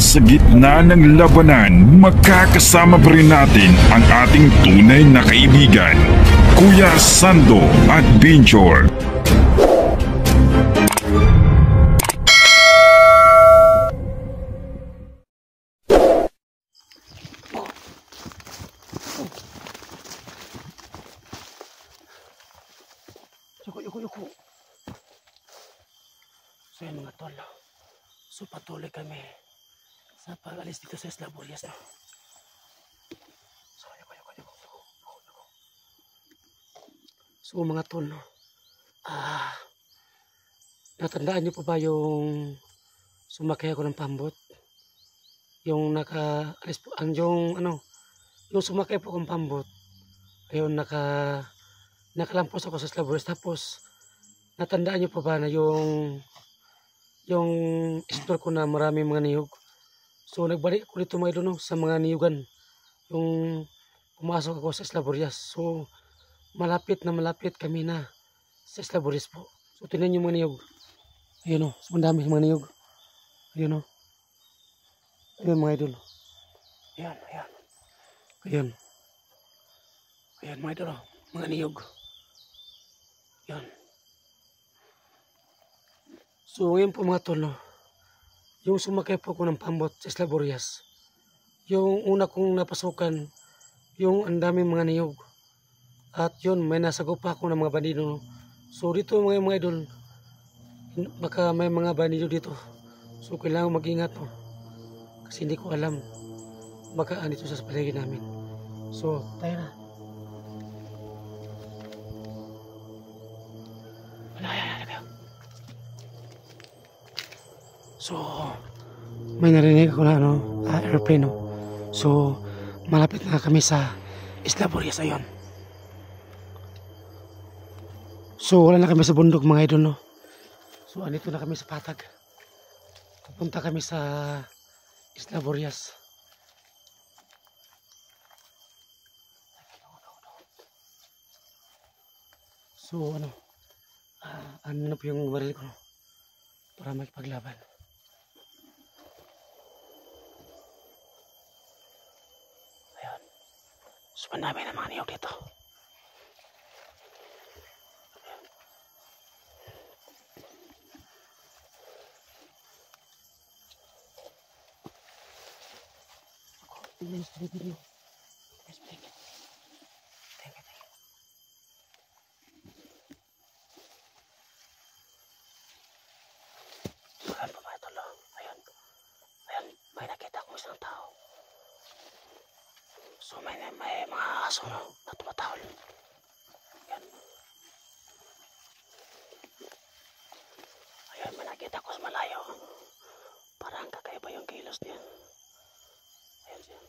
Sa gitna ng labanan, makakasama pa rin natin ang ating tunay na kaibigan, Kuya Sando Adventure. Yuko. So yan mga tol, so patuloy kami sa pag-alis dito sa Eslaburias, no? So yuko. So mga tol, no? Natandaan niyo pa ba yung sumakay ako ng pambot? Yung naka-alis po, yung sumakay po akong pambot, ayun, nakalampos ako sa Eslaburias. Tapos natandaan niyo pa ba na yung store ko na marami mga niyog. So nagbalik ko dito mga idol, no, sa mga niyugan. Yung pumasok ako sa Eslaburias. So malapit kami na sa Eslaburias po. So tingnan niyo mga niyog. Ayun, no, so ang dami mga niyog. Ayun, no. Ayun mga idol. Ayun mga idol, no, mga niyog. Ayun. So ngayon po mga tol, no, yung sumakay po ko ng pambot sa Eslaburias, yung una kong napasukan, yung ang daming mga niyog. At yun, may nasagop pa ako ng mga bandido, no. So dito mga idol, baka may mga bandido dito. So kailangan mag-ingat, no, kasi hindi ko alam baka andito sa paligid namin. So tayo na. So, may narinig ako na airplane, no? So, malapit na kami sa Eslaburias, ayun. So, wala na kami sa bundok mga idol, no? So, andito na kami sa Patag. Pupunta kami sa Eslaburias. So, ano na po yung baril ko, no? Para makipaglaban. So, marami na mga niyog dito. Thank you. So, ayan pa ba ito, lo? Ayan, may nakita ko isang tao. So may mga aso, no, na tumatahol. Ayan. Ayan, may nakita ko sa malayo. Parang kakaiba yung kilos niya. Ayan siya.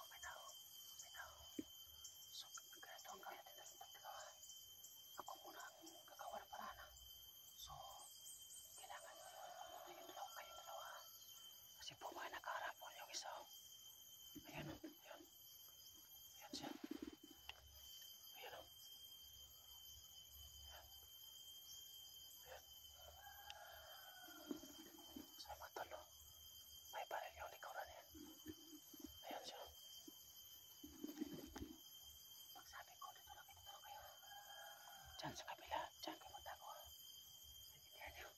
May tao. So ganito ang gaya din natin dalawa. Ako muna ang gagawa ng paraan. So kailangan kayong dalawa. Kasi po may nakaharap po yung isa. Ayan, ayan. Ayan siya. Ayan, ayan. So mga tolo, may baril yung likuran yan. Ayan siya. Pagsabi ko, dito lang kayo. Diyan sa kabila, diyan kayo magtago. Ayan niyo.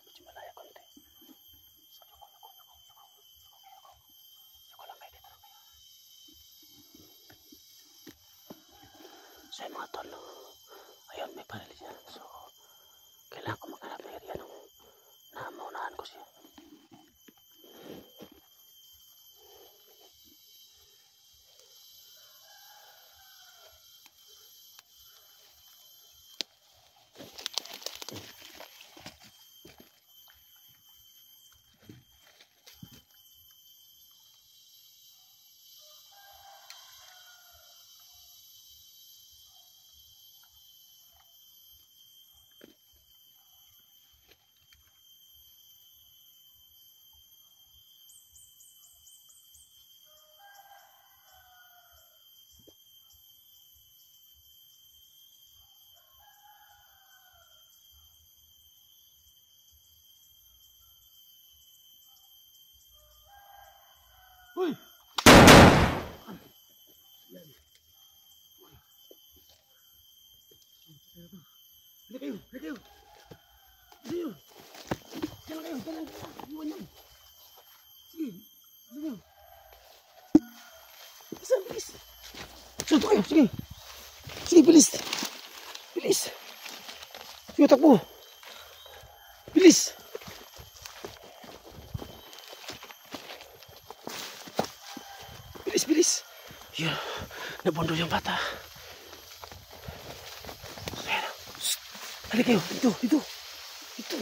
Medyo malaya konti. So, yuko lang kayo, dito lang kayo. So, yung mga tol, ayun, may baril siya. So, kailangan ko maghanap ng area nung namaunahan ko siya. Uy! Hali kayo, hali kayo. Hali kayo. Diyan kayo, diyan. Iwan yan. Sige, hali kayo. Bisan, bilis. Sunto kayo, sige. Sige, bilis. Bilis. Sige, takbo. Bilis. Bilis, bilis. Yun, nabondo yung bata. Hali kayo, dito, dito. Dito.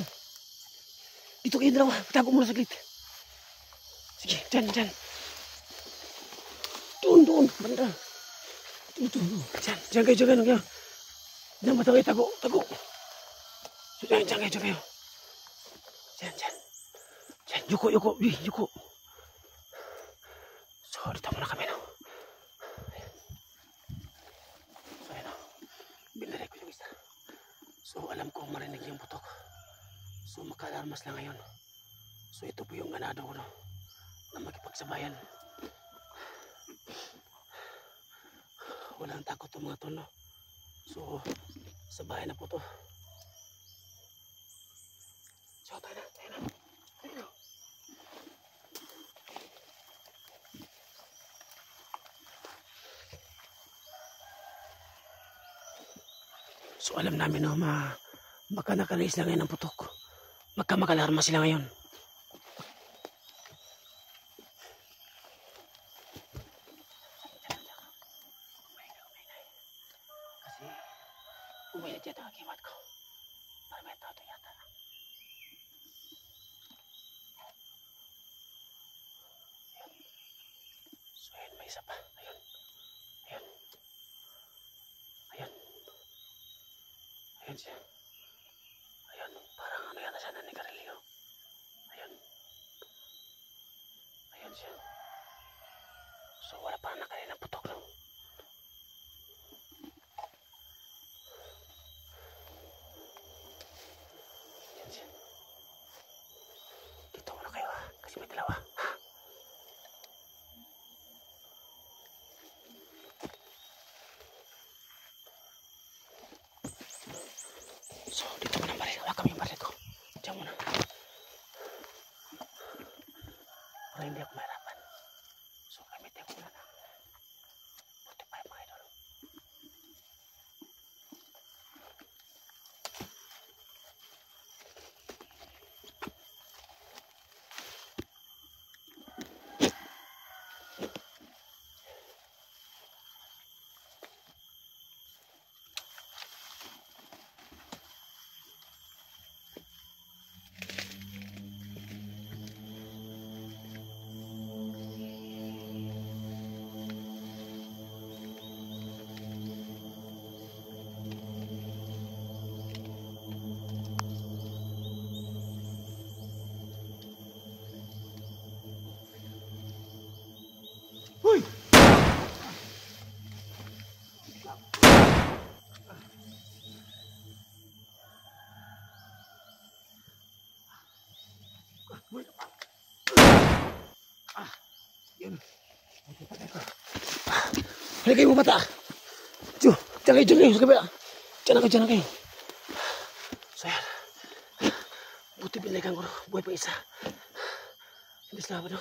Dito kayo dalawa. Tago muna saglit. Sige, dyan, dyan. Doon, doon. Banda. Dito, dyan. Dyan kayo, dyan kayo. Dyan, bata kayo, tago, tago. So, dyan, dyan kayo, dyan kayo. Dyan, dyan. Dyan, yuko, yuko. Yuko. So, dito muna kami, no? Ayan. So, ayan, no? Binari ko yung isa. So alam ko marinig yung putok. So maka-alarmas lang ngayon. So ito po yung ganado ko, no, na makipagsabayan. Walang takot to mga tol, no? So sabayan na po to. So tayo na, tayo na. Tayo na. So alam namin, no, maka-nakalis lang ngayon ng putok. Magka-makalarma sila ngayon. Kasi umilit yata ang kimat ko. Para may tato yata. So ayun, may isa pa. Ayun. Ayun. Ayun. Ayun siya. Ayun, parang ano yata siya, nanigarilyo. Ayun. Ayun siya. So wala parang nakalina putok, no? Ayun siya. Dito muna kayo, ha? Kasi may dalawa. So, dito muna baril. Hawakan mo yung baril ko. Diyan muna. Para hindi ako mahirapan. So, gamitin ko muna ng 45 mga idol. Uy! Yun. Hali kayo mga bata. Diyo, dyan kayo sa kabila. Dyan na kayo. So yan. Buti binalikan ko, buhay pa isa. Hindi sila no?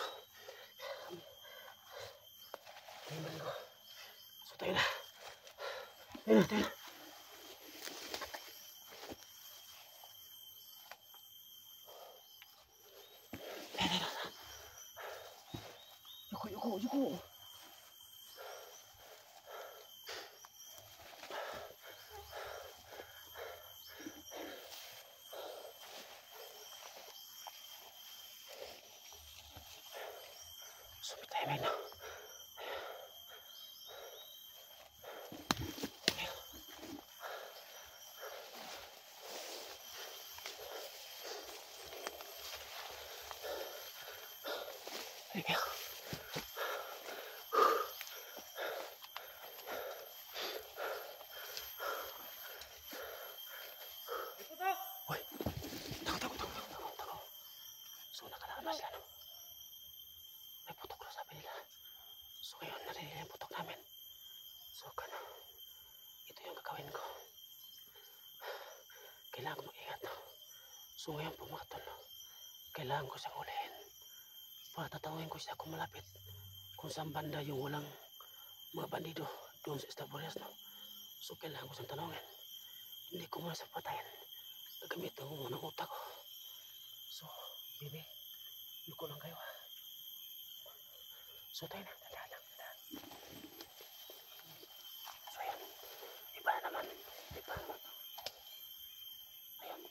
So tayo na. Tayo na. Yuko. So tayo na. Ayan. Uy, tago. So nakalabas sila, no? May putok na sabi nila. putok namin. So, ito yung gagawin ko. Kailangan ko mag-ingat. So, ngayon po mga tol, kailangan ko siyang ulihin. Para tatawagin ko siya kung malapit. Kung saan banda yung walang mga bandido doon sa Estaburias, no? So, kailangan ko siyang tanongin. Hindi ko muna sa patayin. Nagamit ang unang utak ko. So, baby, luko lang kayo, ha? So, tayo na. Tandaan lang. So, ayan. Iba na naman. Iba. Ayan.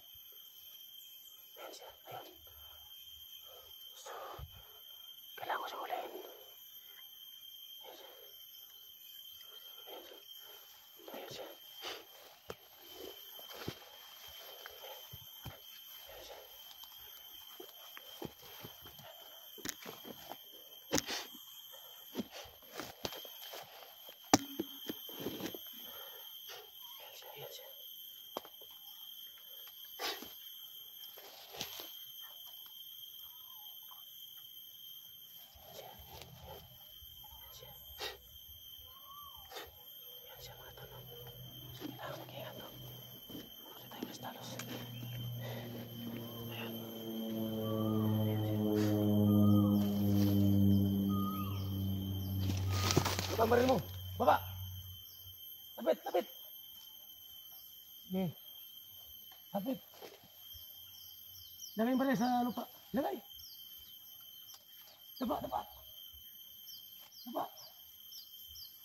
Ayan siya. Ayan. So, kailangan ko siyang ulihin. Ayan siya. Ayan siya. Pambarin mo. Baba. Lapit, lapit. Okay. Lapit. Lagay yung baril sa lupa. Lagay. Daba, daba. Daba.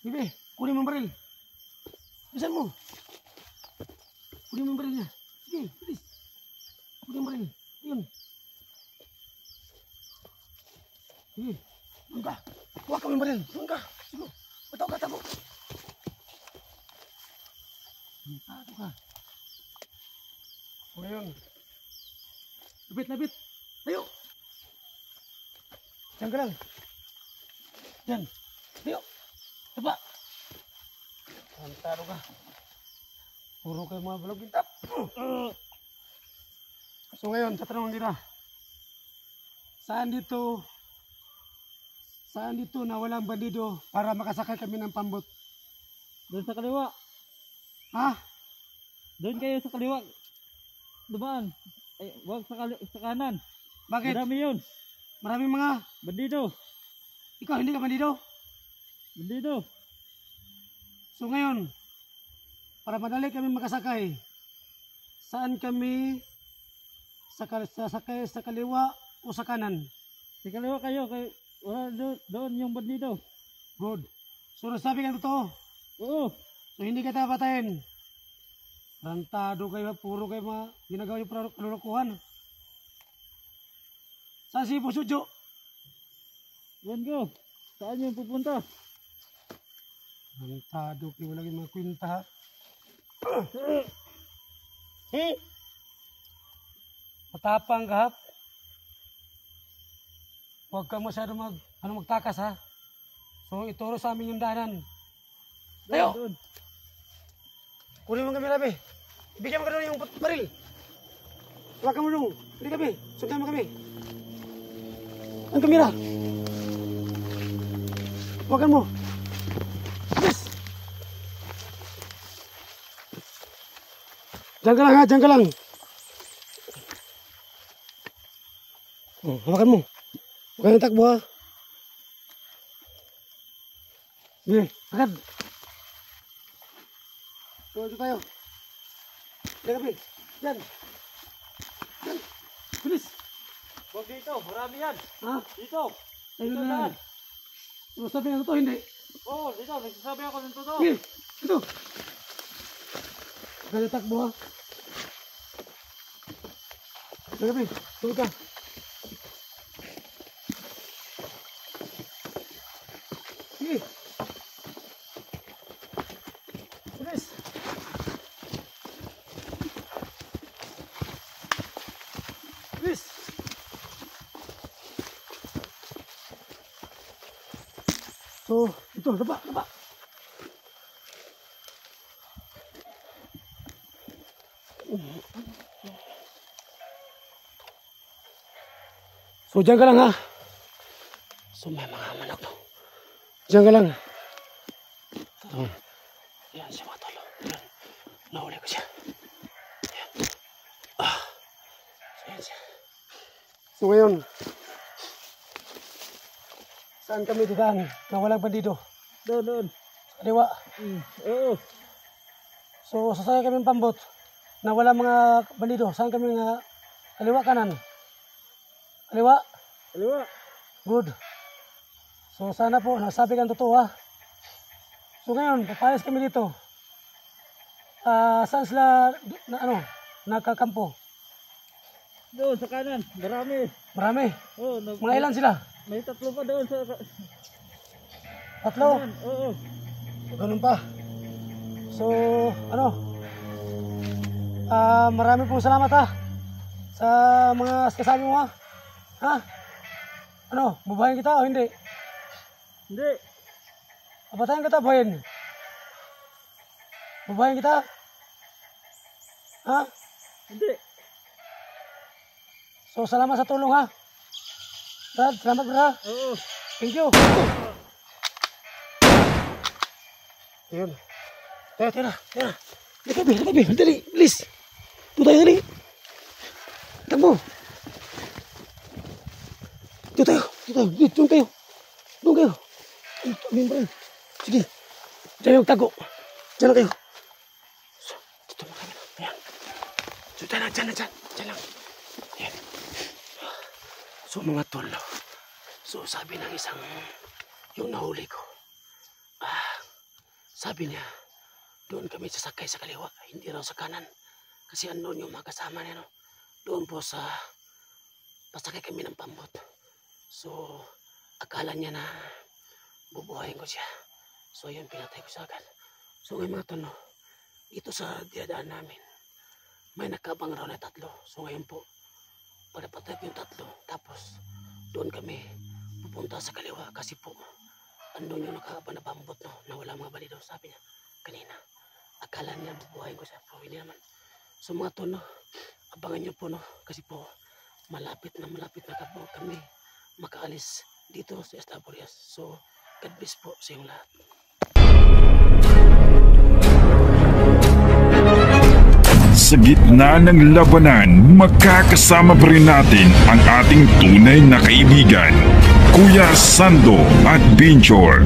Bibi, kunin mo yung baril. Bisan mo. Kunin mo yung baril niya. Sige, bilis. Kunin yung baril. Yun. Sige. Doon ka. Huwag ka yung baril. Doon ka. Sige. Betul katamu. Tahu kah? Ngayon. Lapit. Ayo. Jangan gelang. Jangan. Ayo. Coba. Tahu kah? Puro kayo mga balog bintap. So ngayon, tatanungin kita. Saan dito na walang bandido para makasakay kami ng pambot? Doon sa kaliwa. Ha? Doon kayo sa kaliwa. Dumaan. Ay, wag sa kanan. Bakit? Marami yun. Maraming mga Bandido. Ikaw hindi ka bandido? Bandido. So ngayon, para madali kami makasakay, saan kami sasakay, sa kaliwa o sa kanan? Sa kaliwa kayo. Wala doon yung bandido. Good. So nasabi ka totoo? Oo. So hindi kita patayin. Rantado kayo, puro kayo mga ginagawa yung kalulukuhan. Saan si Pusudyo? Doon ko. Saan yung pupunta? Rantado kayo, wala yung mga kwenta. Matapang ka, ha? Huwag ka masyado magtakas, ha? So ituro sa amin yung daanan. Tayo! Doon. Kunin mo kami, Rabi. Ibigyan mo ka doon yung baril. Huwag ka mo doon. Hindi kami. Sundan mo kami. Ang kamera. Huwagan mo. Yes! Diyan ka lang, ha? Diyan ka lang. Hawakan mo. Huwag kang takbo, ha? Sige, agad. Tuloy tayo. Diyan kami. Diyan. Diyan. Bilis. Huwag dito. Marami yan. Ha? Dito. Ayun Dito na. saan? So, sabi nga totoo, hindi. Oo, dito. Nagsasabi ako ng totoo. Sige, ito. Huwag kang takbo, ha? Diyan kami. Tuloy ka. Sige. Bilis. Bilis. So, ito, laba. So, diyan ka lang, ha? So, may mga manok, no? Diyan ka lang. Doon. Yan siya mga tol. Yan. Nahuli ko siya. Yan. So yan siya. So ngayon, saan kami dadaan na walang bandido? Doon. Kaliwa. Oo. So sasakay kami ng pambot na wala mga bandido. Saan kami nga kaliwa kanan? Kaliwa? Kaliwa. Good. So sana po nasabi kang totoo ha. So ngayon, papayas kami dito. Saan sila nakakampo? Doon sa kanan. Marami. Marami. Oo. Mga ilan sila? May 3 pa doon sa 3. kanan. Oo. Ganun pa. So, marami pong salamat ha. Sa mga kasabi mo ha. Ha? Bubayin kita o hindi? Hindi. Papatayin kita, buhayin. Bubayin kita? Ha? Hindi. So, salamat sa tulong ha. Brad, salamat brad. Oo. Thank you. Ayun. Tira. Lakabi, dali, please. Doon tayo, dali. Takbo. Doon kayo. Amin ba? Sige. Diyan yung tago. Diyan lang kayo. So, dito mo kami. Ayan. So, dyan lang. Ayan. So, mga tol. So, sabi ng isang yung nahuli ko. Sabi niya, doon kami sasakay sa kaliwa, hindi raw sa kanan. Kasi andun yung mga kasama niya, no? Doon po sa pasakay kami ng pambot. So, akala niya na bubuhayin ko siya. So, yun, pinatay ko siya agad. So, ngayon mga tol, no? Dito sa diadaan namin, may nakabang raw na 3. So, ngayon po, pagpatay ko yung 3, tapos doon kami pupunta sa kaliwa kasi po, andun yung nakakaba na pambot, no? Na wala mga balido, sabi niya kanina. Akala niya bubuhayin ko siya, pero hindi naman. So mga tol, no? Abangan niyo po, no? Kasi po, malapit na po kami makaalis dito sa Estaburias. So, God bless po sa inyong lahat. Sa gitna ng labanan, magkakasama pa rin natin ang ating tunay na kaibigan, Kuya Sando at Binjor.